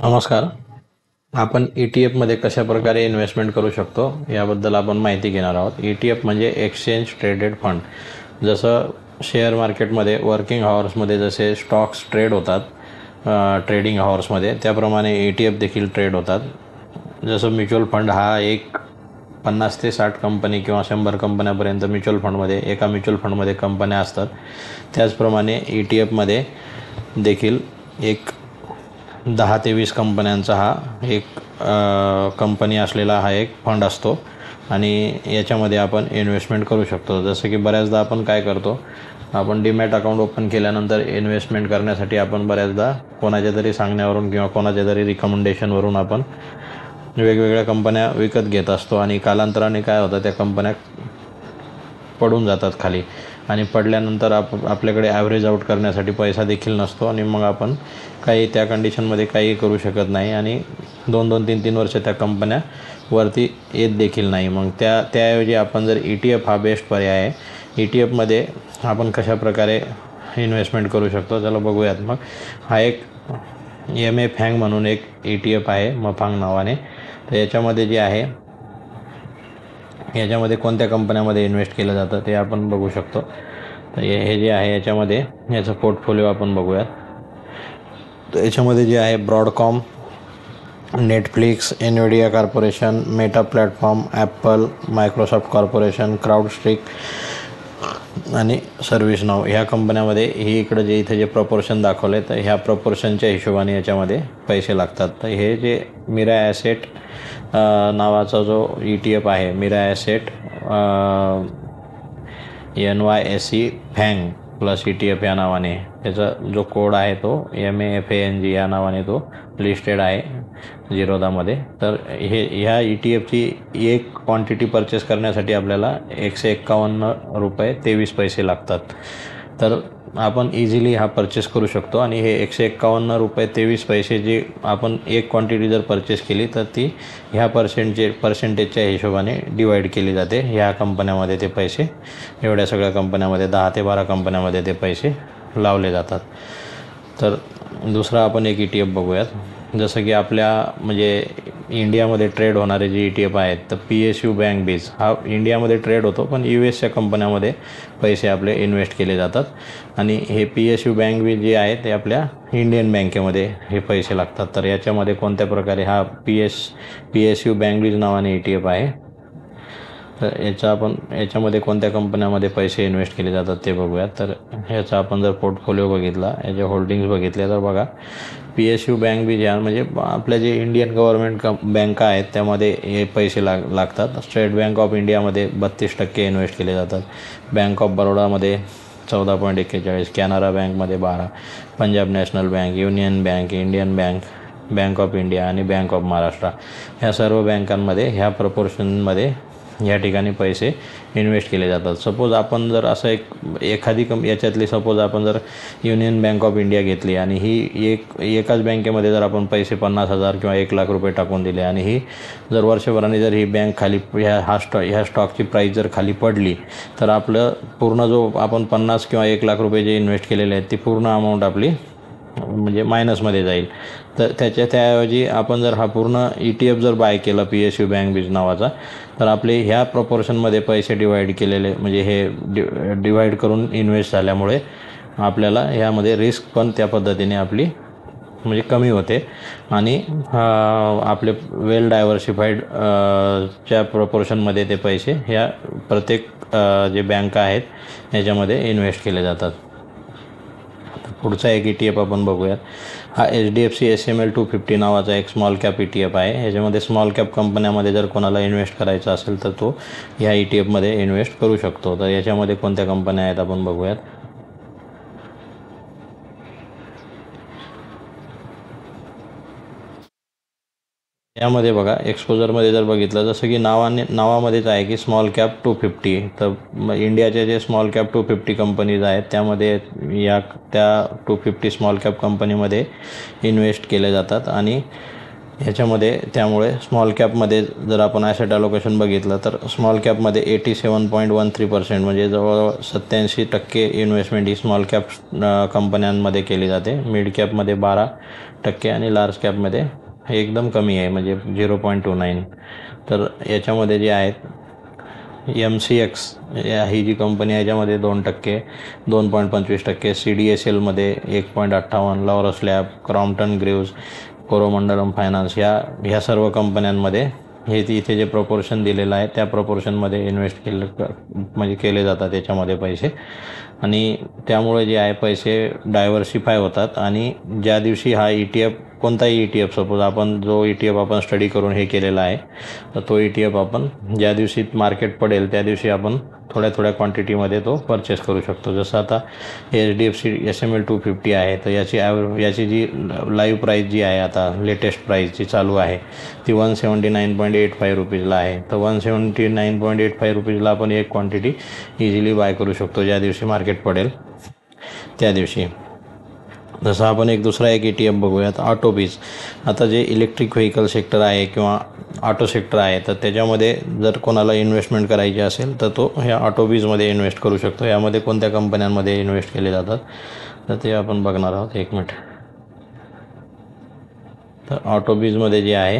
नमस्कार. आपण ETF कशा प्रकारे इन्व्हेस्टमेंट करू शकतो याबद्दल आपण माहिती घेणार आहोत. ETF म्हणजे एक्सचेंज ट्रेडेड फंड. जसं शेअर मार्केटमध्ये वर्किंग आवर्समध्ये जसे स्टॉक्स ट्रेड होतात ट्रेडिंग आवर्समध्ये, त्याप्रमाणे ETF देखील ट्रेड होतात. जसं म्युच्युअल फंड हा एक 50 ते 60 कंपनी किंवा 100 कंपन्यापर्यंत एका म्युच्युअल फंडमध्ये कंपन्या असतात. त्याचप्रमाणे ETF देखील एक 10 ते 20 कंपन्यांचा हा एक कंपनी असलेला हा एक फंड असतो आणि याच्यामध्ये आपण इन्व्हेस्टमेंट करू शकतो. जसं की बऱ्याचदा आपण काय करतो, आपण डीमॅट अकाउंट ओपन केल्यानंतर इन्व्हेस्टमेंट करण्यासाठी आपण बऱ्याचदा कोणाच्या तरी सांगण्यावरून किंवा कोणाच्या तरी रिकमेंडेशनवरून आपण वेगवेगळ्या कंपन्या विकत घेत असतो आणि कालांतराने काय होतं, त्या कंपन्या पडून जातात खाली आणि पडल्यानंतर आपल्याकडे ॲव्हरेज आऊट करण्यासाठी पैसा देखील नसतो आणि मग आपण काही त्या कंडिशनमध्ये काही करू शकत नाही आणि 2-2, 3-3 वर्ष त्या कंपन्या वरती येत देखील नाही. मग त्याऐवजी आपण जर ETF हा बेस्ट पर्याय आहे. ETFमध्ये आपण कशा प्रकारे इन्व्हेस्टमेंट करू शकतो त्याला बघूयात. मग हा एक MFANG म्हणून एक ETF आहे मफांग नावाने. तर याच्यामध्ये जे आहे, याच्यामध्ये कोणत्या कंपन्यामध्ये इन्व्हेस्ट केलं जातं ते आपण बघू शकतो. तर हे जे आहे याच्यामध्ये याचं पोर्टफोलिओ आपण बघूयात. तर याच्यामध्ये जे आहे Broadcom, Netflix, Nvidia corporation, Meta platform, Apple, Microsoft corporation, CrowdStrike आणि सर्व्हिस नाव ह्या कंपन्यामध्ये इकडं इथे जे प्रपोर्शन दाखवलं आहे, तर ह्या प्रपोर्शनच्या हिशोबाने याच्यामध्ये पैसे लागतात. तर हे जे मिरा ॲसेट नावाचा जो ETF आहे, Mirae asset NYSE FANG plus ETF या नावाने, त्याचा जो कोड आहे तो MAFANG या नावाने तो लिस्टेड आहे जिरोदामध्ये. तर ह्या ETFची एक क्वांटिटी परचेस करण्यासाठी आपल्याला ₹151.23 लागतात. तर आपण इझिली हा परचेस करू शकतो आणि हे ₹151.23 जे आपण एक क्वांटिटी जर परचेस केली तर ती ह्या पर्सेंटेजच्या हिशोबाने डिवाईड केली जाते. ह्या कंपन्यामध्ये ते पैसे, एवढ्या सगळ्या कंपन्यामध्ये 10 ते 12 कंपन्यामध्ये ते पैसे लावले जातात. तर दुसरा आपण एक ETF बघूयात. जसं की आपल्या इंडियामध्ये ट्रेड होणारे जे ETF आहेत, तर PSU बँक बीज हा इंडियामध्ये ट्रेड होतो, पण USच्या कंपन्यामध्ये पैसे आपले इन्व्हेस्ट केले जातात आणि हे PSU बँक बीज जे आहे ते आपल्या इंडियन बँकेमध्ये हे पैसे लागतात. तर याच्यामध्ये कोणत्या प्रकारे हा PSU बँक बीज नावाने ETF आहे, तर याच्यामध्ये कोणत्या कंपन्यामध्ये पैसे इन्व्हेस्ट केले जातात ते बघूयात. तर ह्याचा आपण जर पोर्टफोलिओ बघितला, याचे होल्डिंग्स बघितले, तर बघा PSU बँक बीज या म्हणजे आपल्या जे इंडियन गव्हर्नमेंट बँका आहेत त्यामध्ये हे पैसे लागतात. स्टेट बँक ऑफ इंडियामध्ये 32% इन्व्हेस्ट केले जातात. बँक ऑफ बरोडामध्ये 14.41, कॅनरा बँकमध्ये 12, Punjab national bank, union bank, Indian bank, bank of India आणि बँक ऑफ महाराष्ट्र ह्या सर्व बँकांमध्ये ह्या प्रपोर्शनमध्ये या ठिकाणी पैसे इन्व्हेस्ट केले जातात. सपोज आपण जर असं एखादी याच्यातली सपोज आपण जर युनियन बँक ऑफ इंडिया घेतली आणि ही एकाच बँकेमध्ये जर आपण पैसे 50,000 किंवा 1,00,000 रुपये टाकून दिले आणि ही जर वर्षभराने जर ही बँक खाली ह्या स्टॉकची प्राईस जर खाली पडली, तर आपलं पूर्ण जो आपण 50 किंवा 1,00,000 रुपये जे इन्व्हेस्ट केलेले आहेत ती पूर्ण अमाऊंट आपली मायनसमध्ये जाईल. तर त्याऐवजी आपण जर हा पूर्ण ETF जर बाय केला PSU बँक बीज नावाचा, तर आपले ह्या प्रपोर्शनमध्ये पैसे डिवाईड केलेले हे डिवाईड करून इन्व्हेस्ट झाल्यामुळे आपल्याला ह्यामध्ये रिस्क पण त्या पद्धतीने आपली कमी होते आणि आपले वेल डायव्हर्सिफाईड च्या प्रपोर्शनमध्ये ते पैसे ह्या प्रत्येक जे बँका आहेत याच्यामध्ये इन्व्हेस्ट केले जातात. पुढचा एक ETF आपण बघूयात. हा HDFC SML 250 नावाचा एक स्मॉल कॅप ETF आहे. ह्याच्यामध्ये स्मॉल कॅप कंपन्यामध्ये जर कोणाला इन्व्हेस्ट करायचं असेल तर तो ह्या ETFमध्ये इन्व्हेस्ट करू शकतो. तर याच्यामध्ये कोणत्या कंपन्या आहेत आपण बघूयात. यामध्ये बघा एक्सपोजरमध्ये जर बघितलं, जसं की नावामध्येच आहे की स्मॉल कॅप 250, तर इंडियाचे जे स्मॉल कॅप 250 कंपनीज आहेत त्यामध्ये त्या 250 स्मॉल कॅप कंपनीमध्ये इन्व्हेस्ट केले जातात आणि ह्याच्यामध्ये त्यामुळे स्मॉल कॅपमध्ये जर आपण ॲसेट ॲलोकेशन बघितलं तर स्मॉल कॅपमध्ये 87.13% म्हणजे जवळजवळ 87% इन्व्हेस्टमेंट ही स्मॉल कॅप कंपन्यांमध्ये केली जाते. मिड कॅपमध्ये 12% आणि लार्ज कॅपमध्ये एकदम कमी आहे म्हणजे 0.29. तर याच्यामध्ये जे आहेत MCX ही जी कंपनी आहे याच्यामध्ये 2%, 2.25%, CDSLमध्ये 1.58, लॉरस लॅब, क्रॉम्प्टन ग्रीव्ज, कोरोमंडलम फायनान्स ह्या सर्व कंपन्यांमध्ये हे इथे जे प्रपोर्शन दिलेलं आहे त्या प्रपोर्शनमध्ये इन्व्हेस्ट म्हणजे केले जातात त्याच्यामध्ये पैसे. आणि त्यामुळे जे आहे पैसे डायव्हर्सिफाय होतात. आणि ज्या दिवशी हा ETF कोणताही ETF सपोज आपण जो ETF आपण स्टडी करून हे केलेला आहे तर तो ETF आपण ज्या दिवशी मार्केट पडेल त्या दिवशी आपण थोड्या क्वांटिटीमध्ये तो परचेस करू शकतो. जसं आता HDFC SML 250 आहे तर याची जी लाईव्ह प्राईस जी आहे आता लेटेस्ट प्राईस जी चालू आहे ती 179.85 रुपीजला आहे. तर 179.85 रुपीजला आपण एक क्वांटिटी इझिली बाय करू शकतो ज्या दिवशी मार्केट पडेल त्या दिवशी. जसं आपण दुसरा एक ETF बघूयात ऑटोबीज. आता जे इलेक्ट्रिक व्हेकल सेक्टर आहे किंवा ऑटो सेक्टर आहे तर त्याच्यामध्ये जर कोणाला इन्व्हेस्टमेंट करायची असेल तर तो ह्या ऑटोबीजमध्ये इन्व्हेस्ट करू शकतो. यामध्ये कोणत्या कंपन्यांमध्ये इन्व्हेस्ट केले जातात तर ते आपण बघणार आहोत. एक मिनिट. तर ऑटोबीजमध्ये जे आहे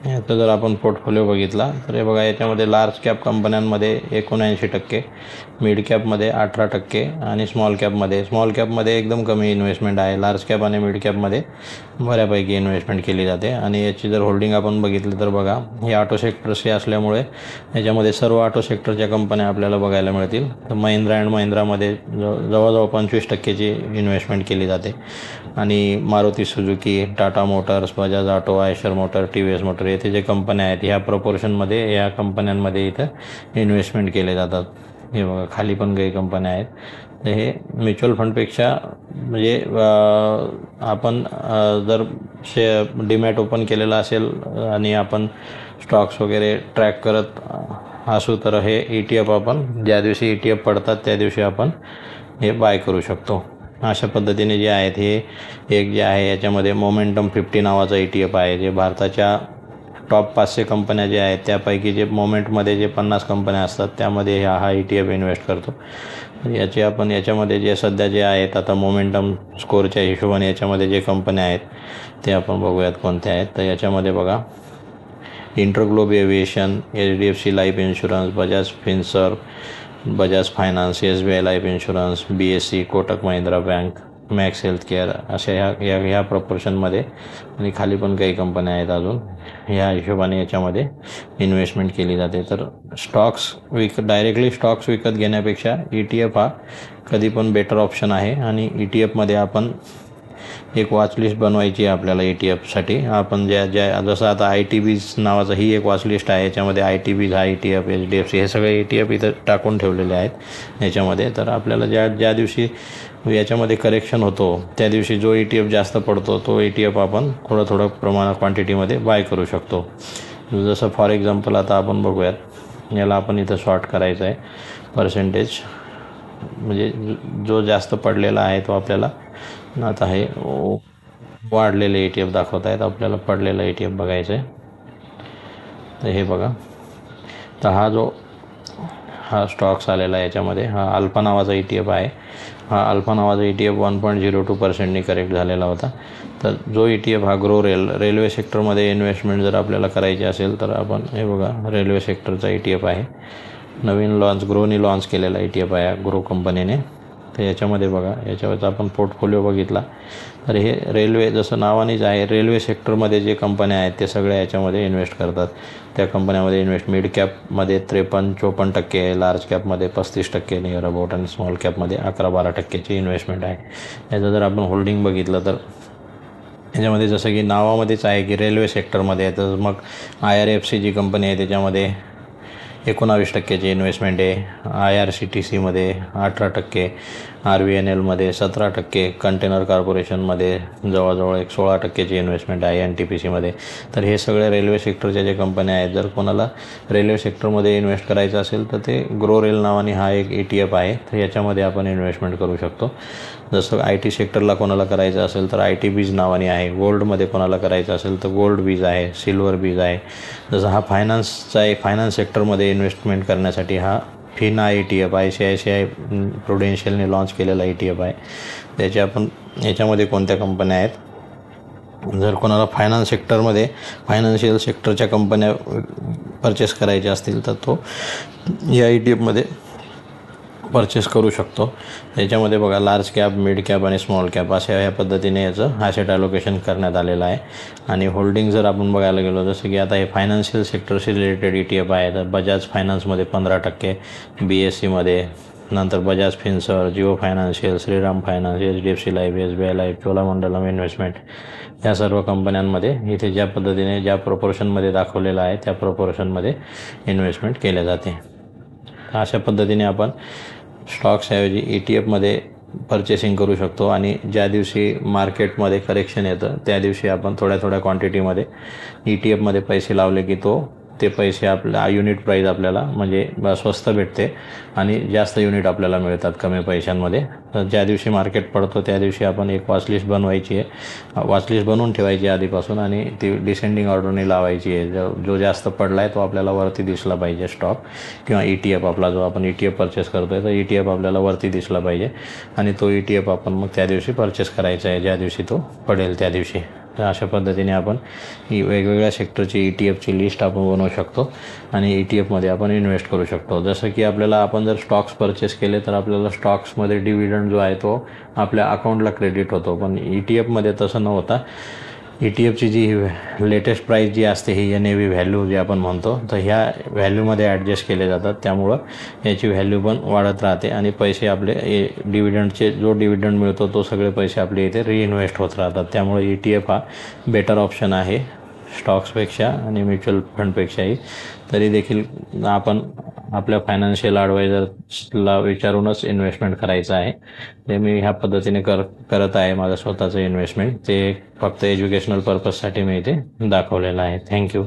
याचा जर आपण पोर्टफोलिओ बघितला तर हे बघा याच्यामध्ये लार्ज कॅप कंपन्यांमध्ये 79%, मिड कॅपमध्ये 18% आणि स्मॉल कॅपमध्ये एकदम कमी इन्व्हेस्टमेंट आहे. लार्ज कॅप आणि मिड कॅपमध्ये बऱ्यापैकी इन्व्हेस्टमेंट केली जाते. आणि याची जर होल्डिंग आपण बघितली तर बघा हे ऑटो सेक्टर्सचे असल्यामुळे याच्यामध्ये सर्व ऑटो सेक्टरच्या कंपन्या आपल्याला बघायला मिळतील. तर महिंद्रा अँड महिंद्रामध्ये जवळजवळ 25%ची इन्व्हेस्टमेंट केली जाते. आणि Maruti Suzuki, Tata Motors, Bajaj auto, Eicher motor, TVS motor येथे जे कंपन्या आहेत ह्या प्रपोर्शनमध्ये या कंपन्यांमध्ये इथं इन्व्हेस्टमेंट केले जातात. हे बघा खाली पण काही कंपन्या आहेत. तर हे म्युच्युअल फंडपेक्षा म्हणजे आपण जर डीमॅट ओपन केलेलं असेल आणि आपण स्टॉक्स वगैरे ट्रॅक करत असू तर हे ETF आपण ज्या दिवशी ETF पडतात त्या दिवशी आपण हे बाय करू शकतो. अशा पद्धतीने जे आहेत हे एक जे आहे याच्यामध्ये मोमेंटम 50 नावाचा ETF आहे जे भारताच्या टॉप 500 कंपन्या ज्या आहेत त्यापैकी जे मोमेंटमध्ये जे 50 कंपन्या असतात त्यामध्ये हा ETF इन्व्हेस्ट करतो. याच्यामध्ये जे सध्या जे आहेत आता मोमेंटम स्कोअरच्या हिशोबाने याच्यामध्ये जे कंपन्या आहेत ते आपण बघूयात कोणत्या आहेत. तर याच्यामध्ये बघा InterGlobe aviation, HDFC life insurance, Bajaj Finserv, Bajaj finance, SBI life insurance, BSE, Kotak Mahindra bank, max healthcare अशा ह्या प्रपोर्शनमध्ये आणि खाली पण काही कंपन्या आहेत अजून ह्या हिशोबाने याच्यामध्ये इन्व्हेस्टमेंट केली जाते. तर डायरेक्टली स्टॉक्स विकत घेण्यापेक्षा ETF हा कधी पण बेटर ऑप्शन आहे. आणि ETFमध्ये आपण एक वॉचलिस्ट बनवायची आहे आपल्याला ETFसाठी. आपण जसं आता ITBs नावाचं ही एक वॉचलिस्ट आहे. याच्यामध्ये ITBs हा ETF, HDFC हे सगळे ETF इथं टाकून ठेवलेले आहेत याच्यामध्ये. तर आपल्याला ज्या दिवशी याच्यामध्ये करेक्शन होतो त्या दिवशी जो ETF जास्त पडतो तो ETF आपण थोडं प्रमाणात क्वांटिटीमध्ये बाय करू शकतो. जसं फॉर एक्झाम्पल आता आपण बघूयात याला आपण इथं शॉर्ट करायचं आहे पर्सेंटेज म्हणजे जो जास्त पडलेला आहे तो आपल्याला आता हे वाढलेले ETF दाखवत आहेत. आपल्याला पडलेला ETF बघायचं आहे. तर हे बघा तर हा स्टॉक्स आलेला आहे याच्यामध्ये हा अल्फा नावाचा ETF आहे. हा अल्फा नावाचा ETF 1.02%नी करेक्ट झालेला होता. तर जो ETF हा रेल्वे सेक्टरमध्ये इन्व्हेस्टमेंट जर आपल्याला करायची असेल तर आपण हे बघा रेल्वे सेक्टरचा ETF आहे. नवीन ग्रोनी लॉन्च केलेला ETF आहे ग्रो कंपनीने. तर याच्यामध्ये बघा याच्यावरचा आपण पोर्टफोलिओ बघितला तर हे रेल्वे जसं नावानेच आहे रेल्वे सेक्टरमध्ये जे कंपन्या आहेत ते सगळ्या याच्यामध्ये इन्व्हेस्ट करतात. त्या कंपन्यामध्ये मिड कॅपमध्ये 53-54% आहे, लार्ज कॅपमध्ये 35% नियर अबाउट आणि स्मॉल कॅपमध्ये 11-12%ची इन्व्हेस्टमेंट आहे. याचं जर आपण होल्डिंग बघितलं तर याच्यामध्ये जसं की नावामध्येच आहे की रेल्वे सेक्टरमध्ये आहे. तर मग IRFC जी कंपनी आहे त्याच्यामध्ये 19%ची इन्व्हेस्टमेंट आहे. IRCTCमध्ये 18%, RVNLमध्ये 17%, कंटेनर कॉर्पोरेशनमध्ये जवळजवळ एक 16%ची इन्व्हेस्टमेंट आहे NTPCमध्ये. तर हे सगळे रेल्वे सेक्टरच्या ज्या कंपन्या आहेत. जर कोणाला रेल्वे सेक्टरमध्ये इन्व्हेस्ट करायचं असेल तर ते ग्रो रेल नावाने हा एक ETF आहे. तर याच्यामध्ये आपण इन्व्हेस्टमेंट करू शकतो. जसं IT सेक्टरला कोणाला करायचं असेल तर IT बीज नावाने आहे. गोल्डमध्ये कोणाला करायचं असेल तर गोल्ड बीज आहे, सिल्वर बीज आहे. जसं हा फायनान्सचा आहे, फायनान्स सेक्टरमध्ये इन्व्हेस्टमेंट करण्यासाठी हा फिना ETF ICICI प्रुडेन्शियलने लॉन्च केलेला ETF आहे. याच्यामध्ये कोणत्या कंपन्या आहेत. जर कोणाला फायनान्स सेक्टरमध्ये फायनान्शियल सेक्टरच्या कंपन्या परचेस करायच्या असतील तर तो या ETFमध्ये परचेस करू शकतो. याच्यामध्ये बघा लार्ज कॅप, मिड कॅप आणि स्मॉल कॅप अशा ह्या पद्धतीने याचं ॲसेट ॲलोकेशन करण्यात आलेलं आहे. आणि होल्डिंग जर आपण बघायला गेलो, जसं की आता हे फायनान्शियल सेक्टरशी रिलेटेड ETF आहे. तर बजाज फायनान्समध्ये 15%, BSEमध्ये, नंतर Bajaj Finserv, Jio financial, Shriram finance, HDFC life, SBI life, Cholamandalam investment या सर्व कंपन्यांमध्ये इथे ज्या पद्धतीने ज्या प्रोपोर्शनमध्ये दाखवलेलं आहे त्या प्रोपोर्शनमध्ये इन्व्हेस्टमेंट केले जाते. अशा पद्धतीने आपण स्टॉक्सऐवजी ETFमध्ये परचेसिंग करू शकतो. आणि ज्या दिवशी मार्केटमध्ये करेक्शन येतं त्या दिवशी आपण थोड्या क्वांटिटीमध्ये ETFमध्ये पैसे लावले की ते पैसे आपल्या युनिट प्राईस आपल्याला म्हणजे स्वस्त भेटते आणि जास्त युनिट आपल्याला मिळतात कमी पैशांमध्ये. तर ज्या दिवशी मार्केट पडतो त्या दिवशी आपण एक वॉचलिस्ट बनवायची आहे. वॉचलिस्ट बनवून ठेवायची आधीपासून आणि ती डिसेंडिंग ऑर्डरने लावायची आहे. जो जास्त पडला आहे तो आपल्याला वरती दिसला पाहिजे स्टॉक किंवा ETF आपला जो आपण ETF परचेस करतो आहे तर ETF आपल्याला वरती दिसला पाहिजे आणि तो ETF आपण मग त्या दिवशी परचेस करायचा आहे ज्या दिवशी तो पडेल त्या दिवशी. तर अशा पद्धतीने आपण ही वेगवेगळ्या सेक्टरची ETFची लिस्ट आपण बनवू शकतो आणि ETFमध्ये आपण इन्व्हेस्ट करू शकतो. जसं की आपण जर स्टॉक्स परचेस केले तर आपल्याला स्टॉक्समध्ये डिव्हिडंड जो आहे तो आपल्या अकाउंटला क्रेडिट होतो. पण ETFमध्ये तसं न होता ETFची जी लेटेस्ट प्राईस जी असते ही NAV व्हॅल्यू जी आपण म्हणतो तर ह्या व्हॅल्यूमध्ये ॲडजस्ट केले जातात. त्यामुळं याची व्हॅल्यू पण वाढत राहते आणि पैसे आपले डिव्हिडंडचे जो डिव्हिडंड मिळतो तो सगळे पैसे आपले इथे रिइन्व्हेस्ट होत राहतात. त्यामुळे ETF हा बेटर ऑप्शन आहे स्टॉक्सपेक्षा आणि म्युच्युअल फंडपेक्षाही. तरी देखील आपण आपल्या फायनान्शियल ॲडवायझरला विचारूनच इन्व्हेस्टमेंट करायचं आहे. ते मी ह्या पद्धतीने करत आहे माझं स्वतःचं इन्व्हेस्टमेंट. ते फक्त एज्युकेशनल पर्पजसाठी मी इथे दाखवलेलं आहे. थँक्यू.